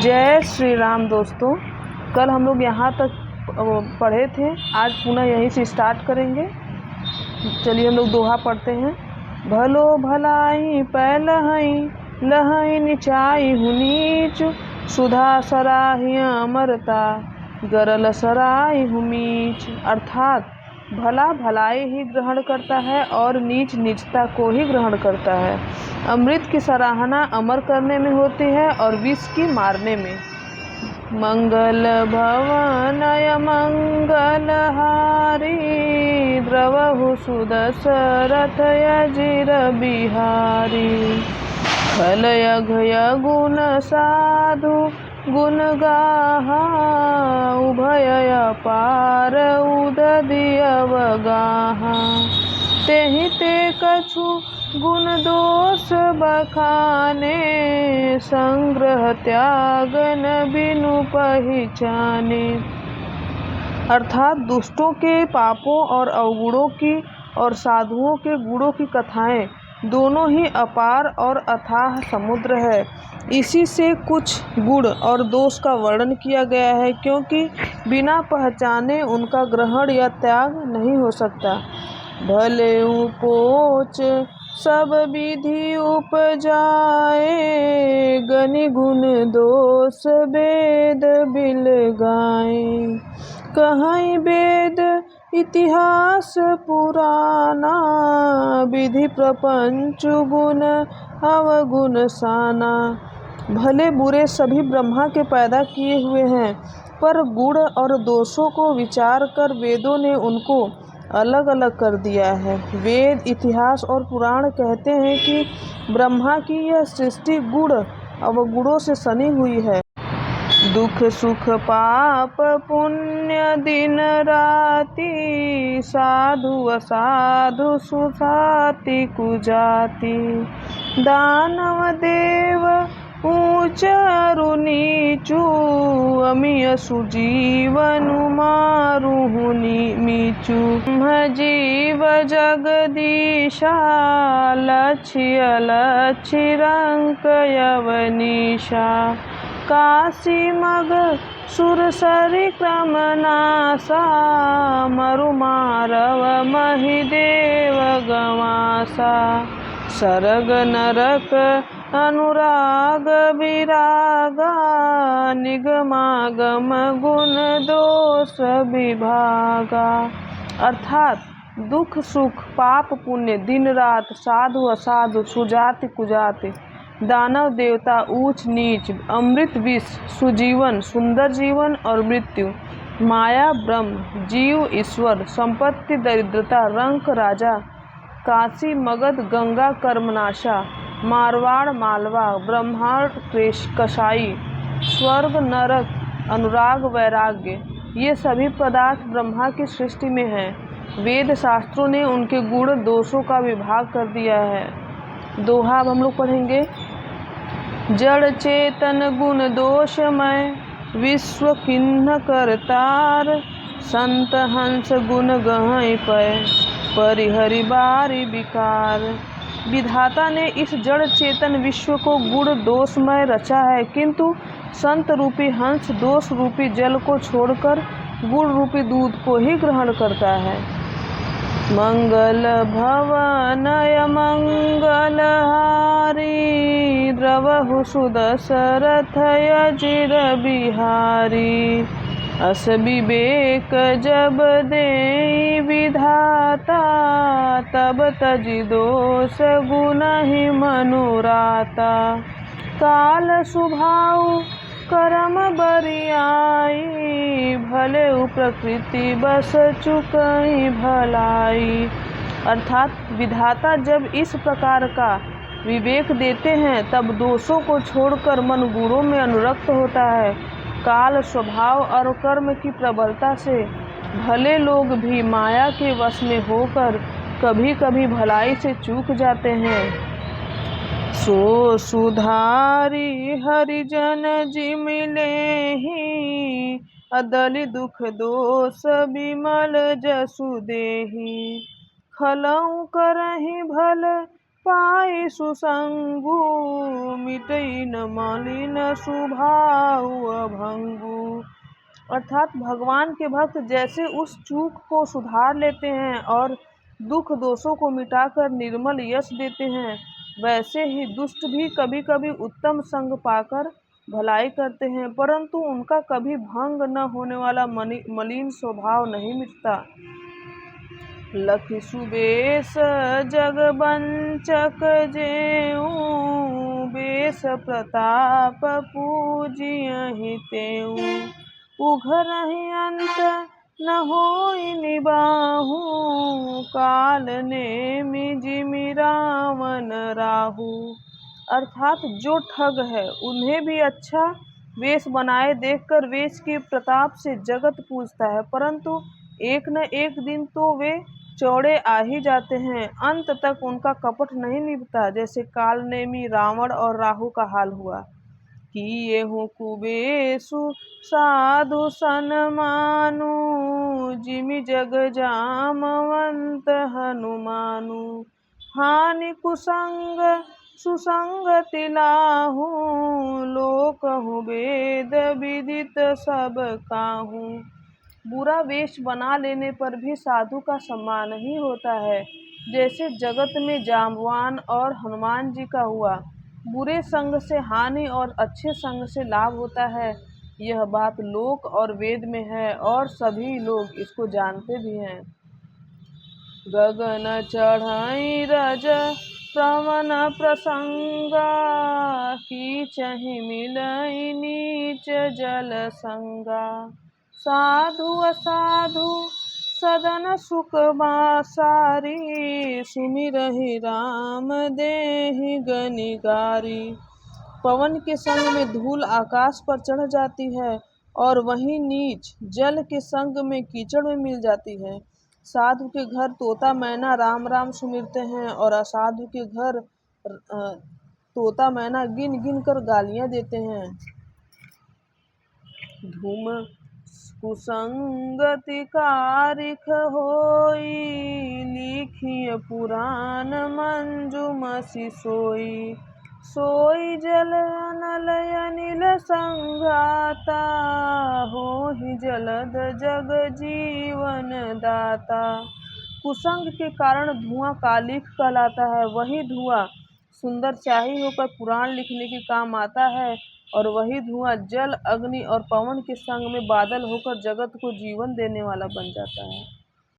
जय श्री राम दोस्तों। कल हम लोग यहाँ तक पढ़े थे, आज पुनः यहीं से स्टार्ट करेंगे। चलिए हम लोग दोहा पढ़ते हैं। भलो भलाई पैलहई लहई निचाई हुनीच, सुधा सराही अमरता गरल सराय हुमीच। अर्थात भला भलाई ही ग्रहण करता है और नीच नीचता को ही ग्रहण करता है। अमृत की सराहना अमर करने में होती है और विष की मारने में। मंगल भवनय मंगल हारी, द्रवहु सुदशरथ यजिर बिहारी। खलयघ गुण साधु गुण गाहा, उभय अपार उदधि अवगाहा। तेहि ते कछु गुण दोष बखाने, संग्रह त्यागन बिनु पहिचाने। अर्थात दुष्टों के पापों और अवगुणों की और साधुओं के गुणों की कथाएं दोनों ही अपार और अथाह समुद्र है। इसी से कुछ गुण और दोष का वर्णन किया गया है, क्योंकि बिना पहचाने उनका ग्रहण या त्याग नहीं हो सकता। भले उपोच सब विधि उपजाए, गनि गुण दोष वेद बिल गाए। कहीं वेद इतिहास पुराना, विधि प्रपंच गुण अवगुण साना। भले बुरे सभी ब्रह्मा के पैदा किए हुए हैं, पर गुण और दोषों को विचार कर वेदों ने उनको अलग अलग कर दिया है। वेद, इतिहास और पुराण कहते हैं कि ब्रह्मा की यह सृष्टि गुण अवगुणों से सनी हुई है। दुख सुख पाप पुण्य दिन राति, साधु असाधु सुजाति कुजाति। दानव देव ऊंच अरु नीचू, अमिय सुजीवनु मारुहु नीचू। जीव जगदीशा, लक्ष्य लक्ष्य रंक यवनीशा। काशी मग सुरसरि क्रम नासा, मरु मारव महिदेव गवासा। सरग नरक अनुराग विरागा, निगमागम गुण दोष विभागा। अर्थात दुख सुख पाप पुण्य दिन रात, साधु असाधु सुजाति कुजाति, दानव देवता ऊंच नीच, अमृत विष, सुजीवन सुंदर जीवन और मृत्यु, माया ब्रह्म जीव ईश्वर, संपत्ति दरिद्रता रंक राजा, काशी मगध गंगा कर्मनाशा, मारवाड़ मालवा ब्रह्मांड कसाई, स्वर्ग नरक अनुराग वैराग्य, ये सभी पदार्थ ब्रह्मा की सृष्टि में हैं। वेद शास्त्रों ने उनके गुण दोषों का विभाग कर दिया है। दोहा अब हम लोग पढ़ेंगे। जड़ चेतन गुण दोषमय, विश्व किन्ह करतार। संत हंस गुण गहै पय, परिहरि बारी विकार। विधाता ने इस जड़ चेतन विश्व को गुण दोषमय रचा है, किंतु संत रूपी हंस दोष रूपी जल को छोड़कर गुण रूपी दूध को ही ग्रहण करता है। मंगल भवनय मंगल हारी, द्रवहु सुदशरथ यजिर बिहारी। अस विवेक जब देई विधाता, तब तजि दोष गुण ही मनुराता। काल सुभाउ करम बरियाई, भले प्रकृति बस चुकई भलाई। अर्थात विधाता जब इस प्रकार का विवेक देते हैं, तब दोषों को छोड़कर मन गुणों में अनुरक्त होता है। काल स्वभाव और कर्म की प्रबलता से भले लोग भी माया के वश में होकर कभी कभी भलाई से चूक जाते हैं। सो सुधारी हरिजन जिमिलेहि, अदलि दुख दोष बिमल जसु देहि। खलउ करहि भल पाए सुसंगु, मिटई न मलिन स्वभाव अभंगु। अर्थात भगवान के भक्त जैसे उस चूक को सुधार लेते हैं और दुख दोषों को मिटाकर निर्मल यश देते हैं, वैसे ही दुष्ट भी कभी कभी उत्तम संग पाकर भलाई करते हैं, परंतु उनका कभी भंग न होने वाला मलिन स्वभाव नहीं मिटता। लखि सुबेश जगबंचक जेऊँ, बेश प्रताप पूजियहि तेऊँ। उघरहि अंत न होई निबाहु, काल नेमि जिमि रावण राहु। अर्थात जो ठग है उन्हें भी अच्छा वेश बनाए देखकर वेश के प्रताप से जगत पूजता है, परंतु एक न एक दिन तो वे चौड़े आ ही जाते हैं, अंत तक उनका कपट नहीं निभता, जैसे काल नेमी रावण और राहु का हाल हुआ। किए हूँ कुबेशु साधु सनमानु, जिमि जग जामवंत हनुमानु। हानि कुसंग सुसंगति लाहू, लोकहु वेद विदित सब काहू। बुरा वेश बना लेने पर भी साधु का सम्मान ही होता है, जैसे जगत में जाम्बवान और हनुमान जी का हुआ। बुरे संग से हानि और अच्छे संग से लाभ होता है, यह बात लोक और वेद में है और सभी लोग इसको जानते भी हैं। गगन चढ़ई रज प्रवन प्रसंगा, कीचहि मिलई नीच जल संगा। साधु असाधु सदन सुख बासारी, सुमिरहि राम देहि गनिगारी। पवन के संग में धूल आकाश पर चढ़ जाती है और वहीं नीच जल के संग में कीचड़ में मिल जाती है। साधु के घर तोता मैना राम राम सुमिरते हैं और असाधु के घर तोता मैना गिन गिन कर गालियां देते हैं। धूम कुसंगति कारिख होई, लिखिय पुराण मंजुमसि सोई। सोई जल अनल अनिल संघाता, होहि जलद जग जीवन दाता। कुसंग के कारण धुआं कालिख कहलाता है, वही धुआं सुंदर स्याही होकर पुराण लिखने के काम आता है, और वही धुआं जल अग्नि और पवन के संग में बादल होकर जगत को जीवन देने वाला बन जाता है।